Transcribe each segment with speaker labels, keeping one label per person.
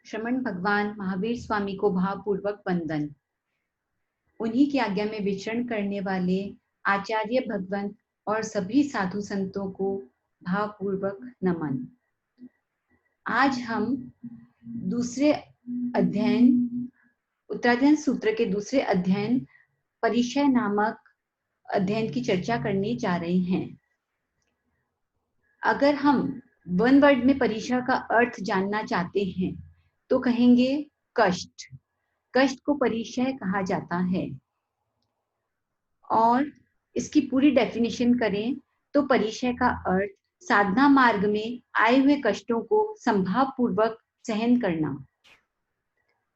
Speaker 1: श्रमण भगवान महावीर स्वामी को भावपूर्वक वंदन। उन्हीं की आज्ञा में विचरण करने वाले आचार्य भगवंत और सभी साधु संतों को भावपूर्वक नमन। आज हम दूसरे अध्ययन उत्तराध्ययन सूत्र के दूसरे अध्ययन परिचय नामक अध्ययन की चर्चा करने जा रहे हैं। अगर हम वन वर्ड में परिचय का अर्थ जानना चाहते हैं तो कहेंगे कष्ट। कष्ट को परिचय कहा जाता है। और इसकी पूरी डेफिनेशन करें तो परिचय का अर्थ साधना मार्ग में आए हुए कष्टों को संभाव पूर्वक सहन करना।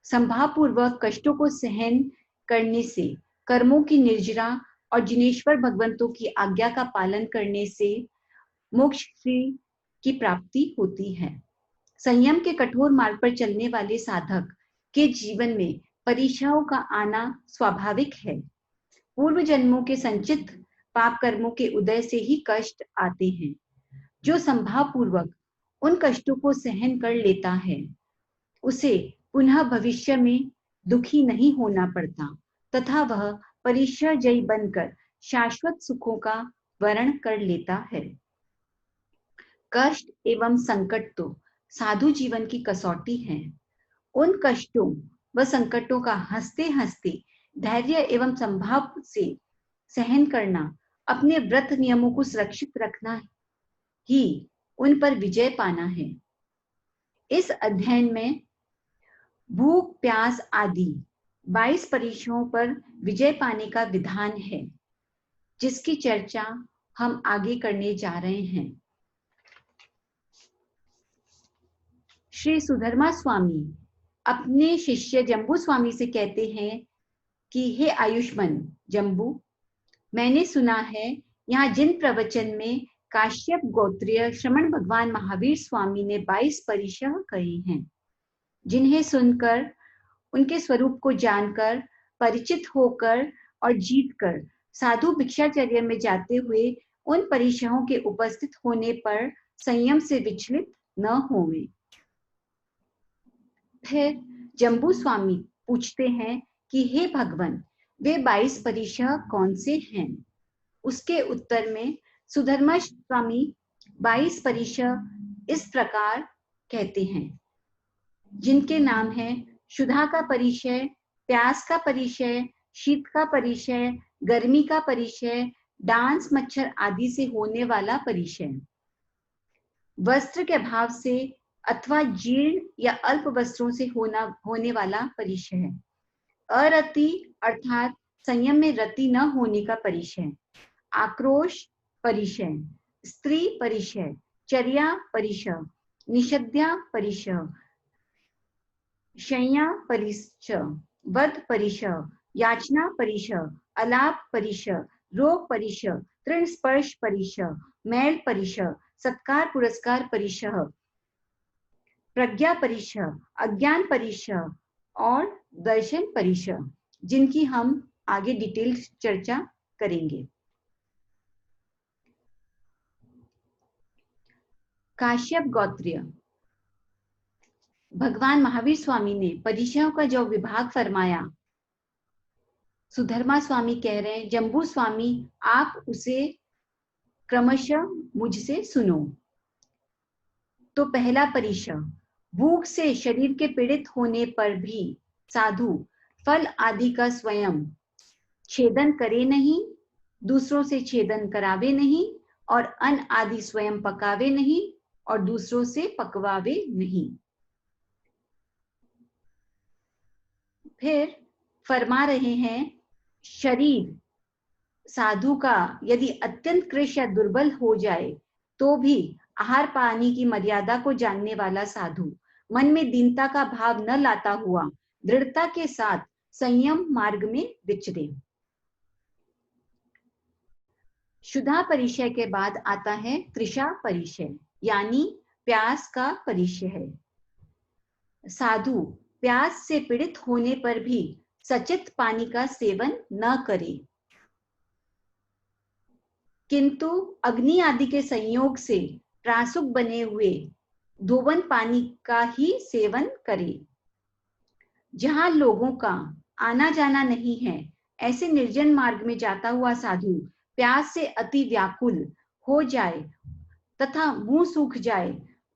Speaker 1: संभाव पूर्वक कष्टों को सहन करने से कर्मों की निर्जरा और जिनेश्वर भगवंतों की आज्ञा का पालन करने से मोक्ष की प्राप्ति होती है। संयम के कठोर मार्ग पर चलने वाले साधक के जीवन में परीक्षाओं का आना स्वाभाविक है। पूर्व जन्मों के संचित पाप कर्मों के उदय से ही कष्ट आते हैं। जो संभाव पूर्वक उन कष्टों को सहन कर लेता है उसे पुनः भविष्य में दुखी नहीं होना पड़ता तथा वह परीक्षा जयी बनकर शाश्वत सुखों का वरण कर लेता है। कष्ट एवं संकट तो साधु जीवन की कसौटी है। उन कष्टों व संकटों का हंसते हंसते धैर्य एवं संभाव से सहन करना, अपने व्रत नियमों को सुरक्षित रखना ही उन पर विजय पाना है। इस अध्ययन में भूख प्यास आदि 22 परीक्षाओं पर विजय पाने का विधान है, जिसकी चर्चा हम आगे करने जा रहे हैं। श्री सुधर्मा स्वामी अपने शिष्य जम्बू स्वामी से कहते हैं कि हे आयुष्मान जम्बू, मैंने सुना है यहाँ जिन प्रवचन में काश्यप गोत्रीय श्रमण भगवान महावीर स्वामी ने 22 परिचय कहे हैं, जिन्हें सुनकर उनके स्वरूप को जानकर परिचित होकर और जीतकर साधु भिक्षाचर्य में जाते हुए उन परिचयों के उपस्थित होने पर संयम से विचलित न होवे। फिर जम्बू स्वामी पूछते हैं कि हे भगवान, वे 22 परिचय कौन से हैं? उसके उत्तर में सुधर्मा स्वामी 22 परिचय इस प्रकार कहते हैं, जिनके नाम है क्षुधा का परिचय, प्यास का परिचय, शीत का परिचय, गर्मी का परिचय, डांस मच्छर आदि से होने वाला परिचय, वस्त्र के अभाव से अथवा जीर्ण या अल्प वस्त्रों से होने वाला परिचय है, अरति अर्थात संयम में रति न होने का परिचय, आक्रोश परिचय, स्त्री परिचय, चर्या परिचय, निषद्या परिचय, शय्या परिचय, वध परिचय, याचना परिचय, अलाप परिचय, रोग परिचय, तृण स्पर्श परिचय, मैल परिचय, सत्कार पुरस्कार परिचय, प्रज्ञा परिचय, अज्ञान परिचय और दर्शन परिचय, जिनकी हम आगे डिटेल चर्चा करेंगे। काश्यप गोत्रीय भगवान महावीर स्वामी ने परिचयों का जो विभाग फरमाया, सुधर्मा स्वामी कह रहे हैं, जम्बू स्वामी आप उसे क्रमशः मुझसे सुनो। तो पहला परिचय, भूख से शरीर के पीड़ित होने पर भी साधु फल आदि का स्वयं छेदन करे नहीं, दूसरों से छेदन करावे नहीं और अन्न आदि स्वयं पकावे नहीं और दूसरों से पकवावे नहीं। फिर फरमा रहे हैं, शरीर साधु का यदि अत्यंत कृश या दुर्बल हो जाए तो भी आहार पानी की मर्यादा को जानने वाला साधु मन में दीनता का भाव न लाता हुआ दृढ़ता के साथ संयम मार्ग में विचरे। क्षुधा परिचय के बाद आता है तृषा परिचय, यानी प्यास का परिचय है। साधु प्यास से पीड़ित होने पर भी सचित पानी का सेवन न करे, किंतु अग्नि आदि के संयोग से त्रासुक बने हुए धोवन पानी का ही सेवन करे। जहां लोगों का आना जाना नहीं है, ऐसे निर्जन मार्ग में जाता हुआ साधु प्यास से अति व्याकुल हो जाए तथा मुंह सूख जाए,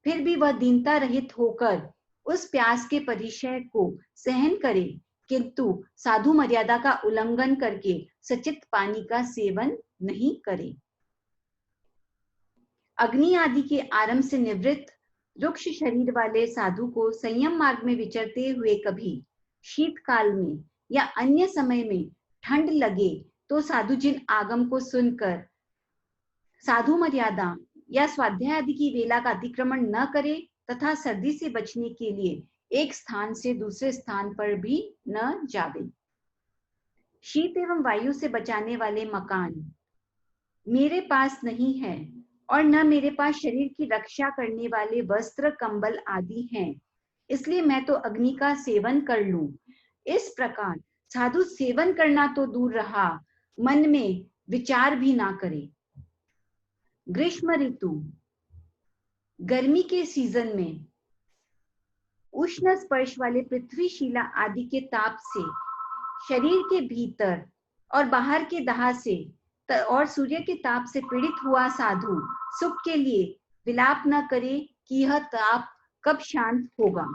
Speaker 1: फिर भी वह दीनता रहित होकर उस प्यास के परिचय को सहन करे, किंतु साधु मर्यादा का उल्लंघन करके सचित पानी का सेवन नहीं करे। अग्नि आदि के आरंभ से निवृत्त रुक्ष शरीर वाले साधु को संयम मार्ग में विचरते हुए कभी शीतकाल में या अन्य समय में ठंड लगे तो साधु जिन आगम को सुनकर साधु मर्यादा या स्वाध्याय आदि की वेला का अतिक्रमण न करे तथा सर्दी से बचने के लिए एक स्थान से दूसरे स्थान पर भी न जावे। शीत एवं वायु से बचाने वाले मकान मेरे पास नहीं है और न मेरे पास शरीर की रक्षा करने वाले वस्त्र कंबल आदि हैं, इसलिए मैं तो अग्नि का सेवन कर लूं। इस प्रकार साधु सेवन करना तो दूर रहा, मन में विचार भी ना करे। ग्रीष्म ऋतु, गर्मी के सीजन में उष्ण स्पर्श वाले पृथ्वी शिला आदि के ताप से शरीर के भीतर और बाहर के दाह से और सूर्य के ताप से पीड़ित हुआ साधु सुख के लिए विलाप न करे कि यह ताप कब शांत होगा।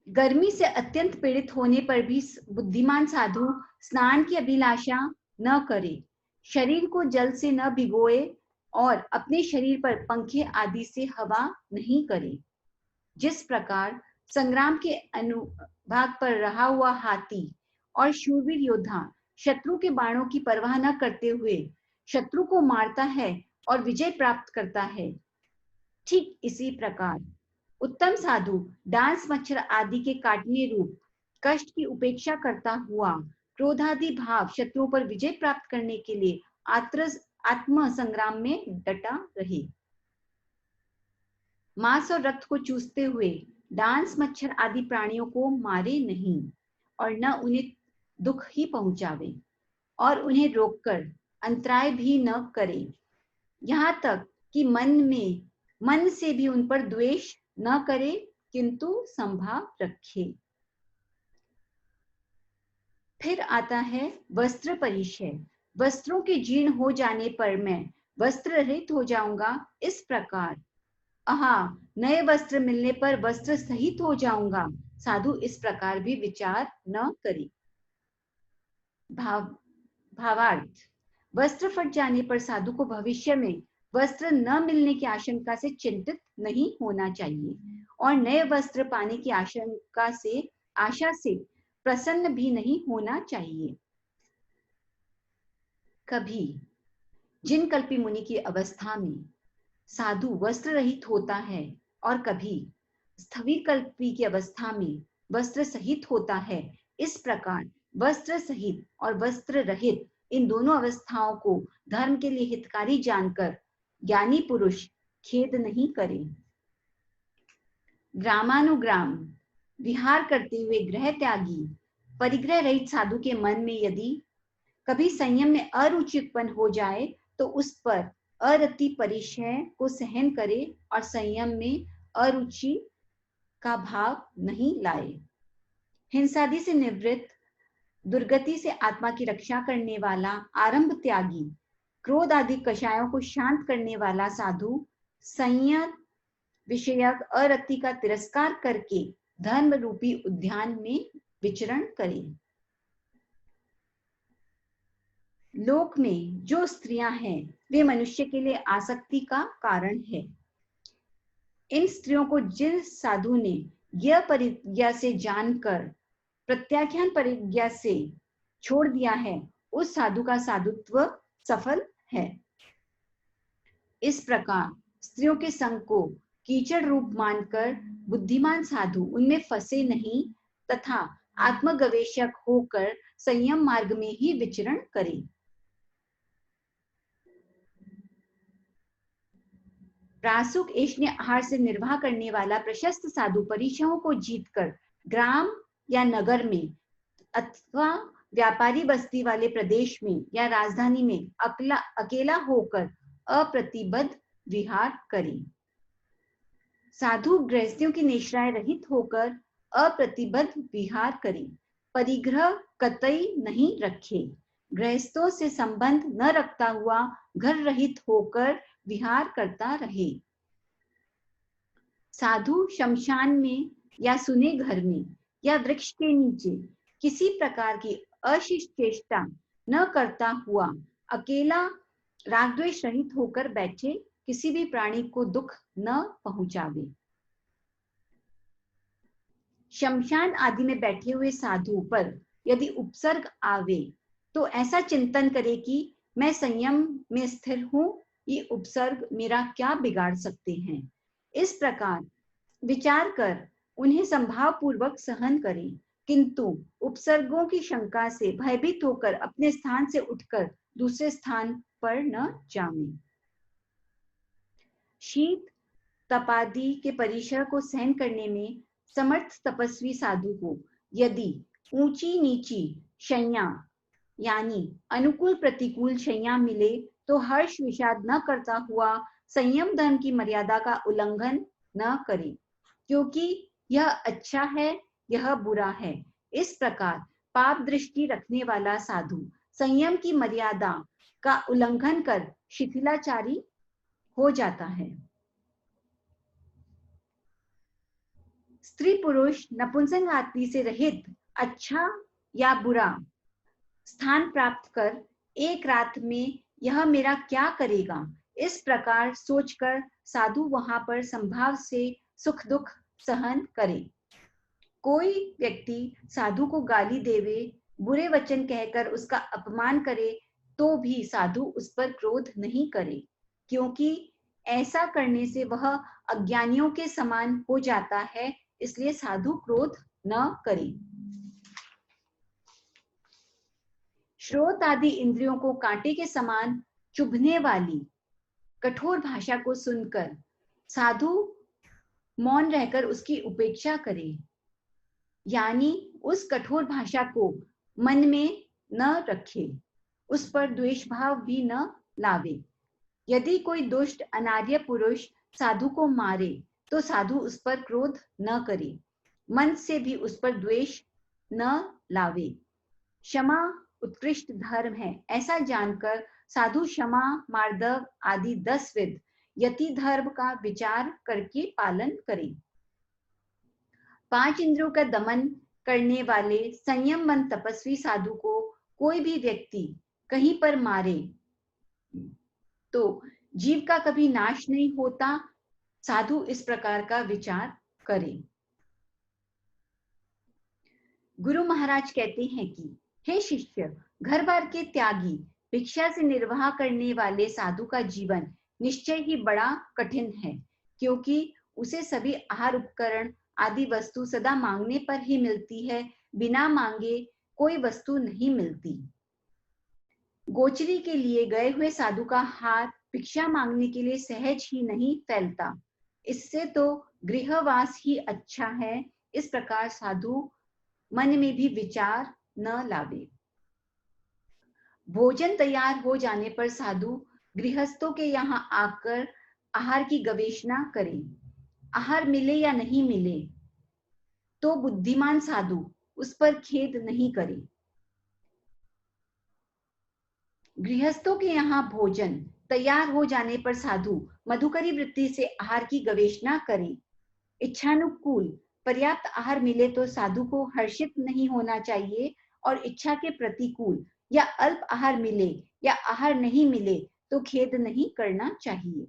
Speaker 1: गर्मी से अत्यंत पीड़ित होने पर भी बुद्धिमान साधु स्नान की अभिलाषा न करे, शरीर को जल से न भिगोए और अपने शरीर पर पंखे आदि से हवा नहीं करे। जिस प्रकार संग्राम के अनुभाग पर रहा हुआ हाथी और शूरवीर योद्धा शत्रु के बाणों की परवाह न करते हुए शत्रु को मारता है और विजय प्राप्त करता है, ठीक इसी प्रकार उत्तम साधु डांस मच्छर आदि के काटने रूप कष्ट की उपेक्षा करता हुआ क्रोधादि भाव शत्रुओं पर विजय प्राप्त करने के लिए आत्म संग्राम में डटा रहे। मांस और रक्त को चूसते हुए डांस मच्छर आदि प्राणियों को मारे नहीं और न उन्हें दुख ही पहुंचावे और उन्हें रोककर अंतराय भी न करे, यहाँ तक कि मन से भी उन पर द्वेष न करे, किंतु संभाव रखे। फिर आता है वस्त्र परिचय। वस्त्रों के जीर्ण हो जाने पर मैं वस्त्र रहित हो जाऊंगा, इस प्रकार नए वस्त्र मिलने पर वस्त्र सहित हो जाऊंगा, साधु इस प्रकार भी विचार न करे। भावार्थ, वस्त्र फट जाने पर साधु को भविष्य में वस्त्र न मिलने की आशंका से चिंतित नहीं होना चाहिए और नए वस्त्र पाने की आशा से प्रसन्न भी नहीं होना चाहिए। कभी जिन कल्पी मुनि की अवस्था में साधु वस्त्र रहित होता है और कभी स्थविर कल्पी की अवस्था में वस्त्र सहित होता है, इस प्रकार वस्त्र सहित और वस्त्र रहित इन दोनों अवस्थाओं को धर्म के लिए हितकारी जानकर ज्ञानी पुरुष खेद नहीं करे। ग्रामानुग्राम विहार करते हुए गृह त्यागी परिग्रह रहित साधु के मन में यदि कभी संयम में अरुचि उत्पन्न हो जाए तो उस पर अरति परिचय को सहन करे और संयम में अरुचि का भाव नहीं लाए। हिंसादि से निवृत्त, दुर्गति से आत्मा की रक्षा करने वाला आरंभ त्यागी, क्रोध आदि कषायों को शांत करने वाला साधु संयम विषयक अरति का तिरस्कार करके धर्म रूपी उद्यान में विचरण करे। लोक में जो स्त्रियां हैं वे मनुष्य के लिए आसक्ति का कारण है। इन स्त्रियों को जिस साधु ने यह परिज्ञा से जानकर प्रत्याख्यान परिज्ञा से छोड़ दिया है, उस साधु का साधुत्व सफल है। इस प्रकार स्त्रियों के संग को कीचड़ रूप मानकर बुद्धिमान साधु उनमें फंसे नहीं तथा आत्मगवेषक होकर संयम मार्ग में ही विचरण करे। प्रासुक ऐष्ण्य आहार से निर्वाह करने वाला प्रशस्त साधु परिचयों को जीतकर ग्राम या नगर में अथवा व्यापारी बस्ती वाले प्रदेश में या राजधानी में अकेला होकर अप्रतिबद्ध विहार करे। साधु गृहस्थियों की निश्चय रहित होकर अप्रतिबद्ध विहार करे, परिग्रह कतई नहीं रखे, गृहस्थों से संबंध न रखता हुआ घर रहित होकर विहार करता रहे। साधु शमशान में या सुने घर में या वृक्ष के नीचे किसी प्रकार की अशिष्ट चेष्टा न करता हुआ अकेला राग द्वेष रहित होकर बैठे, किसी भी प्राणी को दुख न पहुंचावे। शमशान आदि में बैठे हुए साधु पर यदि उपसर्ग आवे तो ऐसा चिंतन करे कि मैं संयम में स्थिर हूं, ये उपसर्ग मेरा क्या बिगाड़ सकते हैं। इस प्रकार विचार कर उन्हें संभाव पूर्वक सहन करें, किंतु उपसर्गों की शंका से भयभीत होकर अपने स्थान से उठकर दूसरे स्थान पर न जाएं। शीत तपादि के परिसर को सहन करने में समर्थ तपस्वी साधु को यदि ऊंची नीची शैया यानी अनुकूल प्रतिकूल शैया मिले तो हर्ष विषाद न करता हुआ संयम धर्म की मर्यादा का उल्लंघन न करे, क्योंकि यह अच्छा है यह बुरा है। इस प्रकार पाप दृष्टि रखने वाला साधु संयम की मर्यादा का उल्लंघन कर शिथिलाचारी हो जाता है। स्त्री पुरुष नपुंसक आदि से रहित अच्छा या बुरा स्थान प्राप्त कर एक रात में यह मेरा क्या करेगा, इस प्रकार सोचकर साधु वहां पर संभाव से सुख दुख सहन करे। कोई व्यक्ति साधु को गाली देवे, बुरे वचन कहकर उसका अपमान करे तो भी साधु उस पर क्रोध नहीं करे, क्योंकि ऐसा करने से वह अज्ञानियों के समान हो जाता है, इसलिए साधु क्रोध न करे। श्रोत आदि इंद्रियों को कांटे के समान चुभने वाली कठोर भाषा को सुनकर साधु मौन रहकर उसकी उपेक्षा करे, यानी उस कठोर भाषा को मन में न रखे, उस पर द्वेष भाव भी न लावे। यदि कोई दुष्ट अनार्य पुरुष साधु को मारे तो साधु उस पर क्रोध न करे, मन से भी उस पर द्वेष न लावे। क्षमा उत्कृष्ट धर्म है, ऐसा जानकर साधु क्षमा मार्दव आदि 10 विध यति धर्म का विचार करके पालन करे। 5 इंद्रियों का दमन करने वाले संयमवंत तपस्वी साधु को कोई भी व्यक्ति कहीं पर मारे तो जीव का कभी नाश नहीं होता, साधु इस प्रकार का विचार करे। गुरु महाराज कहते हैं कि हे शिष्य, घर बार के त्यागी भिक्षा से निर्वाह करने वाले साधु का जीवन निश्चय ही बड़ा कठिन है, क्योंकि उसे सभी आहार उपकरण आदि वस्तु सदा मांगने पर ही मिलती है, बिना मांगे कोई वस्तु नहीं मिलती। गोचरी के लिए गए हुए साधु का हाथ भिक्षा मांगने के लिए सहज ही नहीं फैलता, इससे तो गृहवास ही अच्छा है। इस प्रकार साधु मन में भी विचार न लावे। भोजन तैयार हो जाने पर साधु गृहस्थों के यहाँ आकर आहार की गवेषणा करे। आहार मिले या नहीं मिले तो बुद्धिमान साधु उस पर खेद नहीं करे। गृहस्थों के यहाँ भोजन तैयार हो जाने पर साधु मधुकरी वृत्ति से आहार की गवेषणा करे। इच्छानुकूल पर्याप्त आहार मिले तो साधु को हर्षित नहीं होना चाहिए, और इच्छा के प्रतिकूल या अल्प आहार मिले या आहार नहीं मिले तो खेद नहीं करना चाहिए।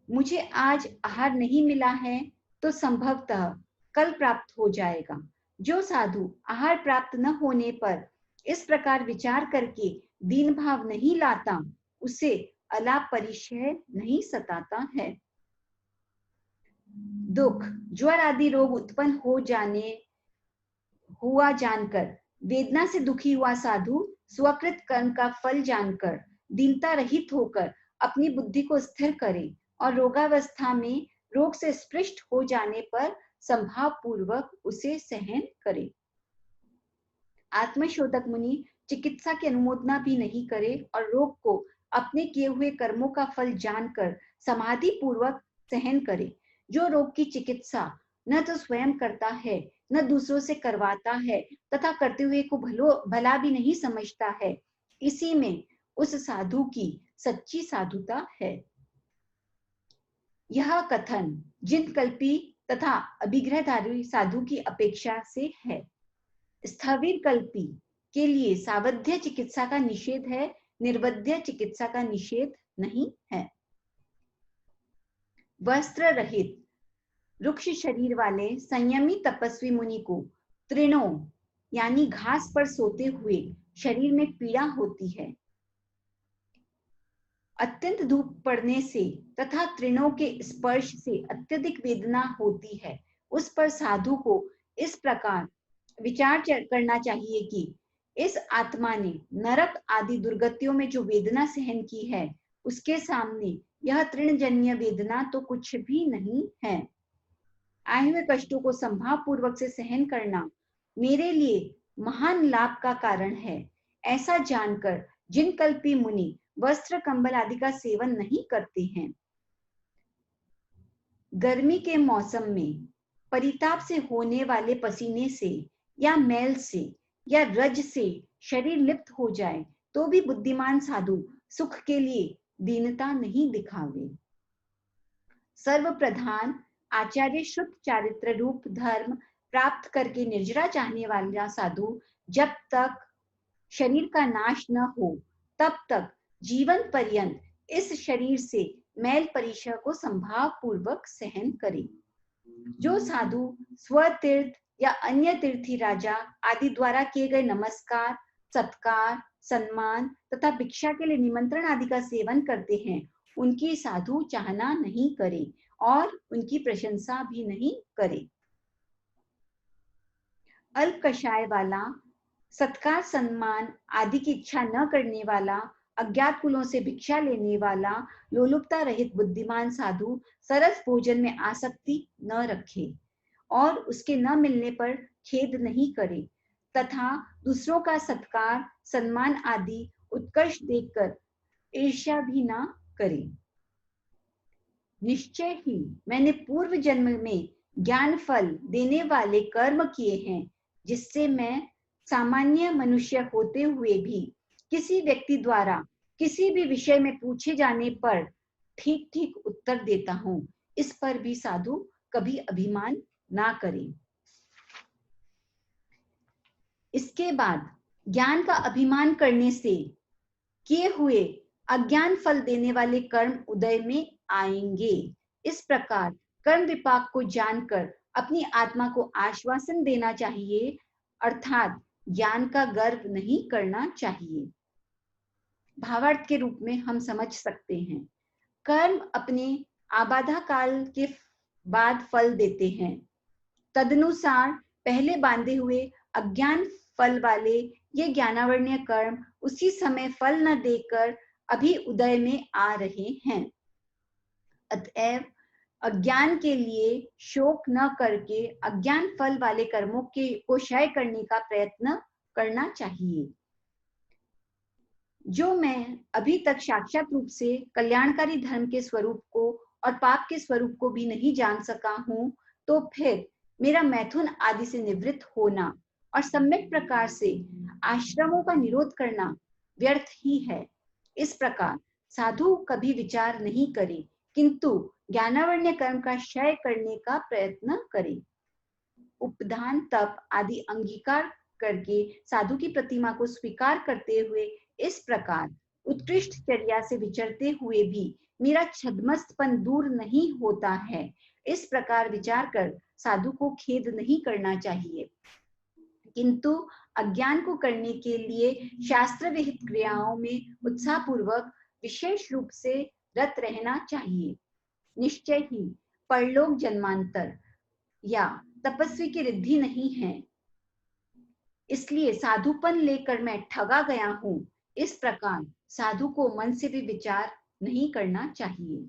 Speaker 1: मुझे आज आहार नहीं मिला है तो संभवतः कल प्राप्त हो जाएगा। जो साधु आहार प्राप्त न होने पर इस प्रकार विचार करके दीन भाव नहीं लाता, उसे अलाप परिचय नहीं सताता है। दुख, ज्वर आदि रोग उत्पन्न हुआ जानकर वेदना से दुखी हुआ साधु स्वकृत कर्म का फल जानकर दीनता रहित होकर अपनी बुद्धि को स्थिर करे, और रोगावस्था में रोग से स्पृष्ट हो जाने पर संभाव पूर्वक उसे सहन करे। आत्मशोधक मुनि चिकित्सा की अनुमोदना भी नहीं करे और रोग को अपने किए हुए कर्मों का फल जानकर समाधि पूर्वक सहन करे, जो रोग की चिकित्सा न तो स्वयं करता है न दूसरों से करवाता है तथा करते हुए को भला भी नहीं समझता है, इसी में उस साधु की सच्ची साधुता है। यह कथन जिन कल्पी तथा अभिग्रहधारी साधु की अपेक्षा से है। स्थविर कल्पी के लिए सावध्य चिकित्सा का निषेध है, निर्वध्य चिकित्सा का निषेध नहीं है। वस्त्र रहित रुक्ष शरीर वाले संयमी तपस्वी मुनि को तृणों यानी घास पर सोते हुए शरीर में पीड़ा होती है। अत्यंत धूप पड़ने से तथा तृणों के स्पर्श से अत्यधिक वेदना होती है। उस पर साधु को इस प्रकार विचार करना चाहिए कि इस आत्मा ने नरक आदि दुर्गतियों में जो वेदना सहन की है, उसके सामने यह तृणजन्य वेदना तो कुछ भी नहीं है। आए हुए कष्टों को संभाव पूर्वक से सहन करना मेरे लिए महान लाभ का कारण है। ऐसा जानकर जिन कल्पी मुनि वस्त्र कंबल आदि का सेवन नहीं करते हैं, गर्मी के मौसम में परिताप से होने वाले पसीने से या मैल से या रज से शरीर लिप्त हो जाए तो भी बुद्धिमान साधु सुख के लिए दीनता नहीं दिखावे। सर्व प्रधान आचार्य शुद्ध चारित्र रूप धर्म प्राप्त करके निर्जरा चाहने वाला साधु जब तक शरीर का नाश न हो तब तक जीवन पर्यंत इस शरीर से मैल परिशय को संभाव पूर्वक सहन करे। जो साधु स्वतीर्थ या अन्य तीर्थी राजा आदि द्वारा किए गए नमस्कार, सत्कार, सम्मान तथा भिक्षा के लिए निमंत्रण आदि का सेवन करते हैं, उनकी साधु चाहना नहीं करे और उनकी प्रशंसा भी नहीं करे। अल्प कषाय वाला, सत्कार सम्मान आदि की इच्छा न करने वाला, अज्ञात कुलों से भिक्षा लेने वाला, लोलुपता रहित बुद्धिमान साधु सरस भोजन में आसक्ति न रखे और उसके न मिलने पर खेद नहीं करे तथा दूसरों का सत्कार सम्मान आदि उत्कर्ष देखकर ईर्ष्या भी न करे। निश्चय ही मैंने पूर्व जन्म में ज्ञान फल देने वाले कर्म किए हैं, जिससे मैं सामान्य मनुष्य होते हुए भी किसी व्यक्ति द्वारा किसी भी विषय में पूछे जाने पर ठीक ठीक उत्तर देता हूं। इस पर भी साधु कभी अभिमान ना करे। इसके बाद ज्ञान का अभिमान करने से किए हुए अज्ञान फल देने वाले कर्म उदय में आएंगे। इस प्रकार कर्म विपाक को जानकर अपनी आत्मा को आश्वासन देना चाहिए, अर्थात ज्ञान का गर्व नहीं करना चाहिए। भावार्थ के रूप में हम समझ सकते हैं, कर्म अपने आबाधा काल के बाद फल देते हैं। तदनुसार पहले बांधे हुए अज्ञान फल वाले ये ज्ञानावर्ण्य कर्म उसी समय फल न देकर अभी उदय में आ रहे हैं। अतएव अज्ञान के लिए शोक न करके अज्ञान फल वाले कर्मों को क्षय करने का प्रयत्न करना चाहिए। जो मैं अभी तक साक्षात रूप से कल्याणकारी धर्म के स्वरूप को और पाप के स्वरूप को भी नहीं जान सका हूं, तो फिर मेरा मैथुन आदि से निवृत्त होना और सम्यक प्रकार से आश्रमों का निरोध करना व्यर्थ ही है। इस प्रकार साधु कभी विचार नहीं करे, किंतु ज्ञानावर्ण कर्म का क्षय करने का प्रयत्न करे। उपदान तप आदि अंगीकार करके साधु की प्रतिमा को स्वीकार करते हुए इस प्रकार उत्कृष्ट चर्या से विचरते हुए भी मेरा छद्मस्तपन दूर नहीं होता है। इस प्रकार विचार कर साधु को खेद नहीं करना चाहिए, किंतु अज्ञान को करने के लिए शास्त्र विहित क्रियाओं में उत्साह पूर्वक विशेष रूप से रत रहना चाहिए। निश्चय ही परलोक जन्मांतर या तपस्वी की रिद्धि नहीं है, इसलिए साधुपन लेकर मैं ठगा गया हूं। इस प्रकार साधु को मन से भी विचार नहीं करना चाहिए।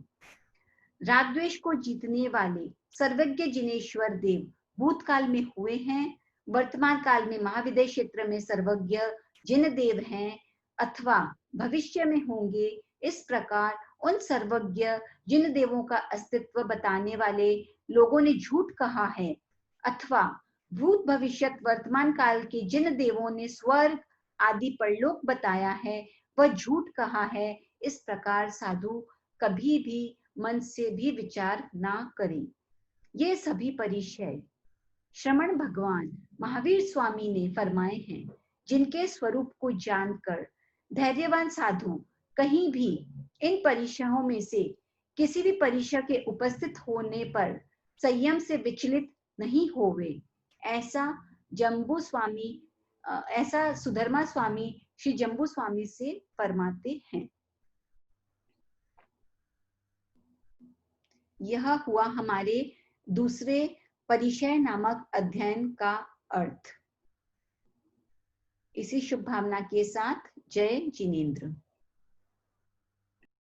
Speaker 1: राग द्वेष को जीतने वाले सर्वज्ञ जिनेश्वर देव भूतकाल में हुए हैं, वर्तमान काल में महाविद्य क्षेत्र में सर्वज्ञ जिन देव हैं अथवा भविष्य में होंगे। इस प्रकार उन सर्वज्ञ जिन देवों का अस्तित्व बताने वाले लोगों ने झूठ कहा है, अथवा भूत भविष्यत वर्तमान काल के जिन देवों ने स्वर्ग आदि परलोक बताया है वह झूठ कहा है, इस प्रकार साधु कभी भी मन से भी विचार ना करें। ये सभी परिचय श्रमण भगवान महावीर स्वामी ने फरमाए हैं, जिनके स्वरूप को जानकर धैर्यवान साधु कहीं भी इन परिचयों में से किसी भी परिचय के उपस्थित होने पर संयम से विचलित नहीं होवे। ऐसा जम्बू स्वामी ऐसा सुधर्मा स्वामी श्री जम्बू स्वामी से फरमाते हैं। यह हुआ हमारे दूसरे परिचय नामक अध्ययन का अर्थ। इसी शुभ भावना के साथ जय जिनेंद्र।